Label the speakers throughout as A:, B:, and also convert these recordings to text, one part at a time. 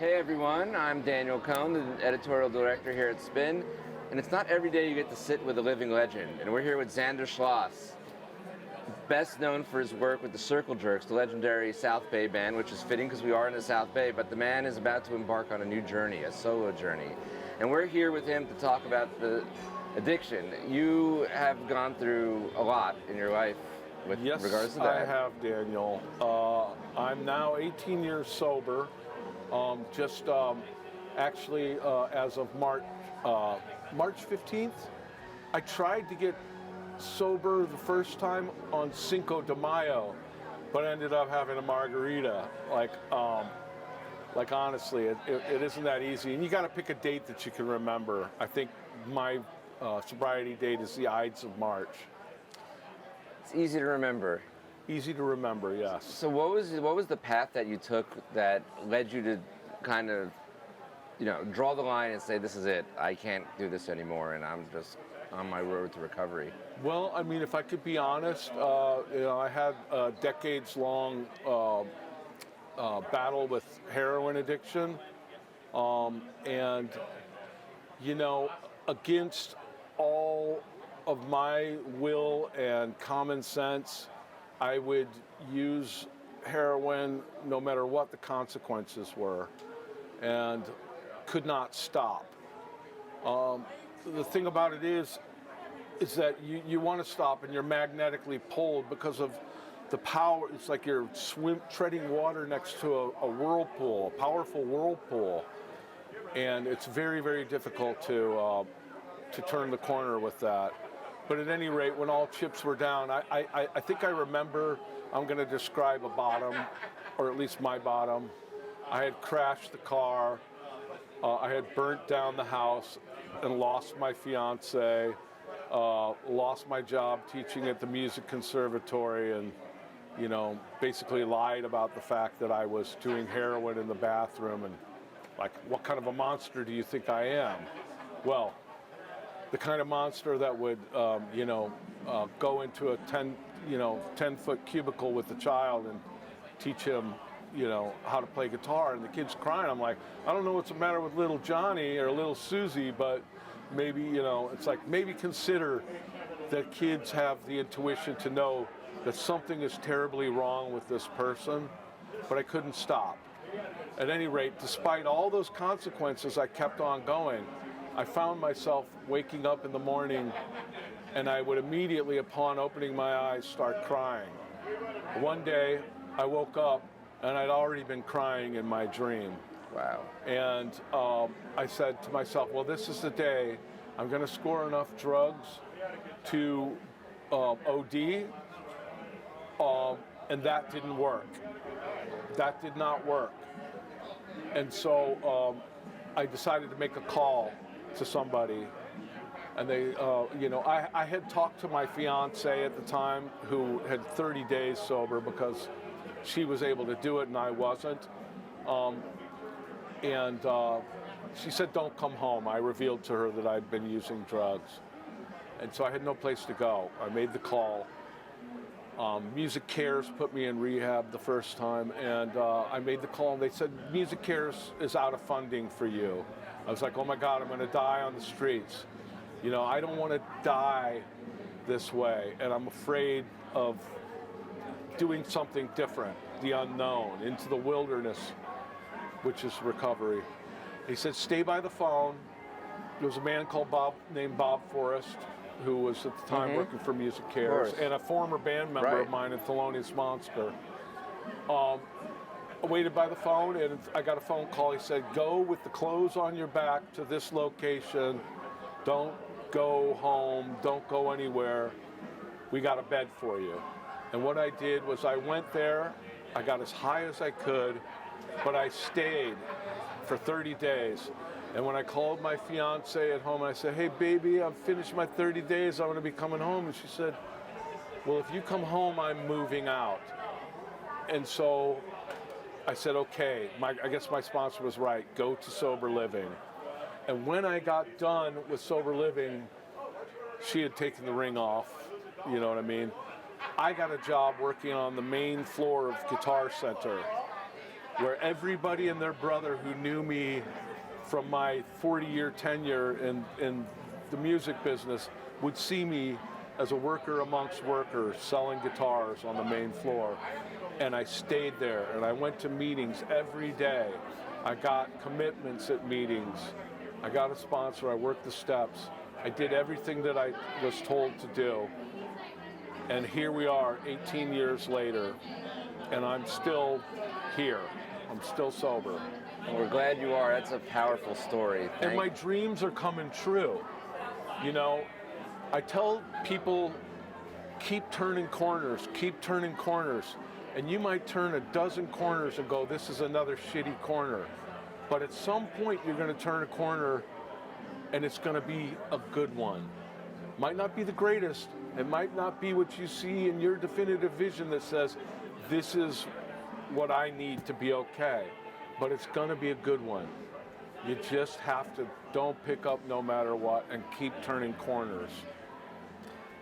A: Hey everyone, I'm Daniel Kohn, the editorial director here at Spin, and it's not every day you get to sit with a living legend, and we're here with Zander Schloss, best known for his work with the Circle Jerks, the legendary South Bay band, which is fitting because we are in the South Bay, but the man is about to embark on a new journey, a solo journey, and we're here with him to talk about the addiction. You have gone through a lot in your life with regards to that.
B: Yes, I have, Daniel. I'm now 18 years sober. As of March 15th, I tried to get sober the first time on Cinco de Mayo, but ended up having a margarita. Like honestly, it isn't that easy. And you got to pick a date that you can remember. I think my sobriety date is the Ides of March.
A: It's easy to remember.
B: Easy to remember, yes.
A: So what was the path that you took that led you to kind of, draw the line and say, this is it, I can't do this anymore, and I'm just on my road to recovery?
B: Well, I mean, if I could be honest, I had a decades-long battle with heroin addiction, and against all of my will and common sense, I would use heroin no matter what the consequences were, and could not stop. The thing about it is that you want to stop and you're magnetically pulled because of the power. It's like you're treading water next to a whirlpool, a powerful whirlpool, and it's very, very difficult to turn the corner with that. But at any rate, when all chips were down, I think I remember, I'm going to describe a bottom, or at least my bottom. I had crashed the car, I had burnt down the house and lost my fiance, lost my job teaching at the music conservatory, and basically lied about the fact that I was doing heroin in the bathroom, and like, what kind of a monster do you think I am? Well, the kind of monster that would, go into a 10-foot cubicle with a child and teach him, how to play guitar, and the kid's crying. I'm like, I don't know what's the matter with little Johnny or little Susie, but maybe, it's like, maybe consider that kids have the intuition to know that something is terribly wrong with this person, but I couldn't stop. At any rate, despite all those consequences, I kept on going. I found myself waking up in the morning, and I would immediately, upon opening my eyes, start crying. One day, I woke up, and I'd already been crying in my dream.
A: Wow.
B: And I said to myself, well, this is the day I'm going to score enough drugs to OD, and that didn't work. That did not work. And so I decided to make a call to somebody, and they, I had talked to my fiance at the time, who had 30 days sober because she was able to do it and I wasn't. She said, don't come home. I revealed to her that I'd been using drugs. And so I had no place to go. I made the call. Music Cares put me in rehab the first time, and I made the call, and they said, Music Cares is out of funding for you. I was like, oh my God, I'm going to die on the streets. I don't want to die this way, and I'm afraid of doing something different, the unknown, into the wilderness, which is recovery. He said, stay by the phone. There was a man named Bob Forrest, who was at the time working for Music Cares, and a former band member of mine in Thelonious Monster. I waited by the phone, and I got a phone call. He said, go with the clothes on your back to this location. Don't go home. Don't go anywhere. We got a bed for you. And what I did was I went there. I got as high as I could, but I stayed for 30 days. And when I called my fiance at home, I said, hey, baby, I've finished my 30 days. I'm going to be coming home. And she said, well, if you come home, I'm moving out. And so I said, okay. I guess my sponsor was right. Go to sober living. And when I got done with sober living, she had taken the ring off. You know what I mean? I got a job working on the main floor of Guitar Center. where everybody and their brother who knew me from my 40-year tenure in the music business would see me as a worker amongst workers selling guitars on the main floor. And I stayed there, and I went to meetings every day. I got commitments at meetings. I got a sponsor, I worked the steps. I did everything that I was told to do. And here we are 18 years later, and I'm still here. I'm still sober.
A: And we're glad you are. That's a powerful story.
B: And my dreams are coming true. You know, I tell people, keep turning corners, keep turning corners. And you might turn a dozen corners and go, this is another shitty corner. But at some point, you're going to turn a corner, and it's going to be a good one. Might not be the greatest. It might not be what you see in your definitive vision that says, this is what I need to be okay. But it's going to be a good one. You just have to don't pick up no matter what and keep turning corners.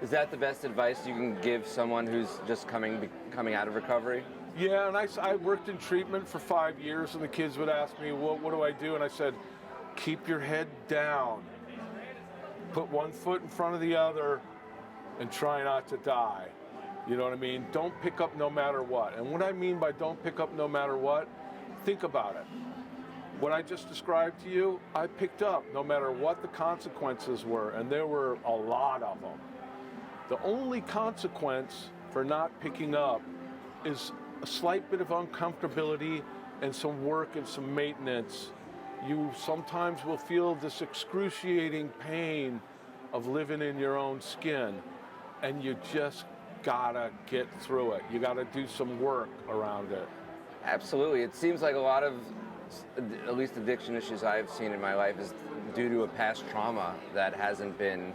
A: Is that the best advice you can give someone who's just coming out of recovery?
B: Yeah, and I worked in treatment for 5 years, and the kids would ask me, what do I do? And I said, keep your head down. Put one foot in front of the other and try not to die. You know what I mean? Don't pick up no matter what. And what I mean by don't pick up no matter what, think about it. What I just described to you, I picked up no matter what the consequences were, and there were a lot of them. The only consequence for not picking up is a slight bit of uncomfortability and some work and some maintenance. You sometimes will feel this excruciating pain of living in your own skin, and you just gotta get through it. You gotta do some work around it.
A: Absolutely. It seems like a lot of, at least addiction issues I've seen in my life, is due to a past trauma that hasn't been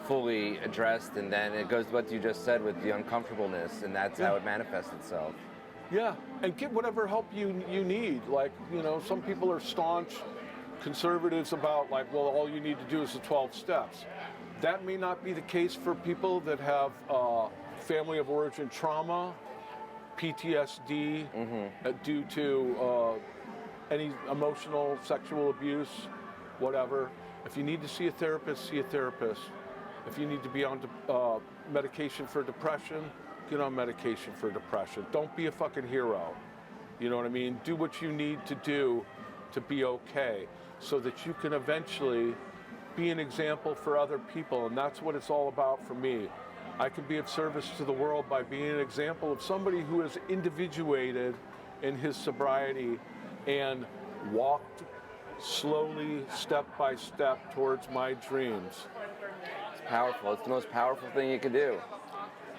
A: fully addressed, and then it goes to what you just said with the uncomfortableness, and that's how it manifests itself.
B: Yeah, and get whatever help you need. Like, you know, some people are staunch conservatives about, like, well, all you need to do is the 12 steps. That may not be the case for people that have family of origin trauma, PTSD, due to any emotional, sexual abuse, whatever. If you need to see a therapist, see a therapist. If you need to be on medication for depression, get on medication for depression. Don't be a fucking hero. You know what I mean? Do what you need to do to be okay, so that you can eventually be an example for other people. And that's what it's all about for me. I can be of service to the world by being an example of somebody who has individuated in his sobriety and walked slowly, step by step, towards my dreams.
A: It's powerful. It's the most powerful thing you can do.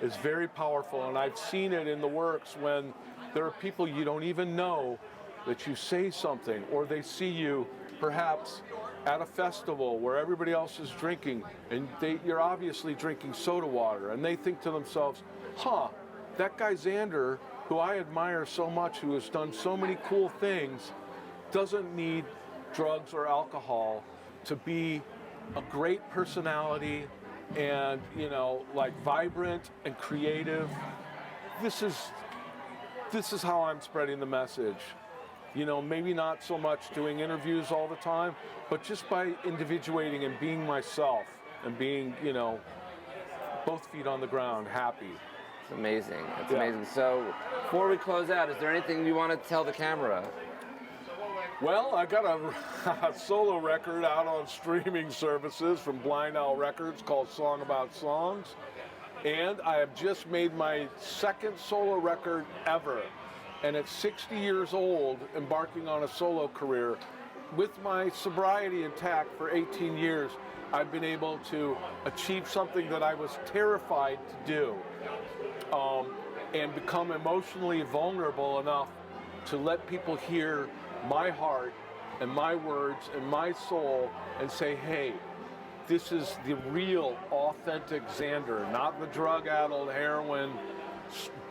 B: It's very powerful, and I've seen it in the works when there are people you don't even know that you say something, or they see you perhaps at a festival where everybody else is drinking, and you're obviously drinking soda water, and they think to themselves, that guy Zander, who I admire so much, who has done so many cool things, doesn't need drugs or alcohol to be a great personality and, you know, like vibrant and creative. This is how I'm spreading the message. You know, maybe not so much doing interviews all the time, but just by individuating and being myself and being, you know, both feet on the ground, happy.
A: It's amazing. It's amazing. So, before we close out, is there anything you want to tell the camera?
B: Well, I got a solo record out on streaming services from Blind Owl Records called Song About Songs. And I have just made my second solo record ever. And at 60 years old, embarking on a solo career, with my sobriety intact for 18 years, I've been able to achieve something that I was terrified to do, and become emotionally vulnerable enough to let people hear my heart and my words and my soul and say, hey, this is the real, authentic Zander, not the drug-addled, heroin,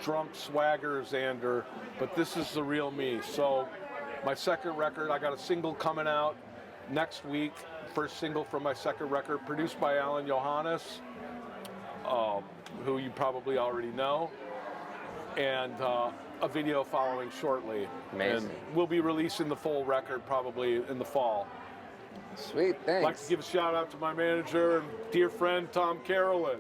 B: drunk swagger Zander, but this is the real me. So my second record, I got a single coming out next week, first single from my second record, produced by Alan Johannes, who you probably already know. And a video following shortly.
A: Amazing.
B: And we'll be releasing the full record probably in the fall.
A: Sweet, thanks.
B: I'd like to give a shout out to my manager and dear friend, Tom Carolyn.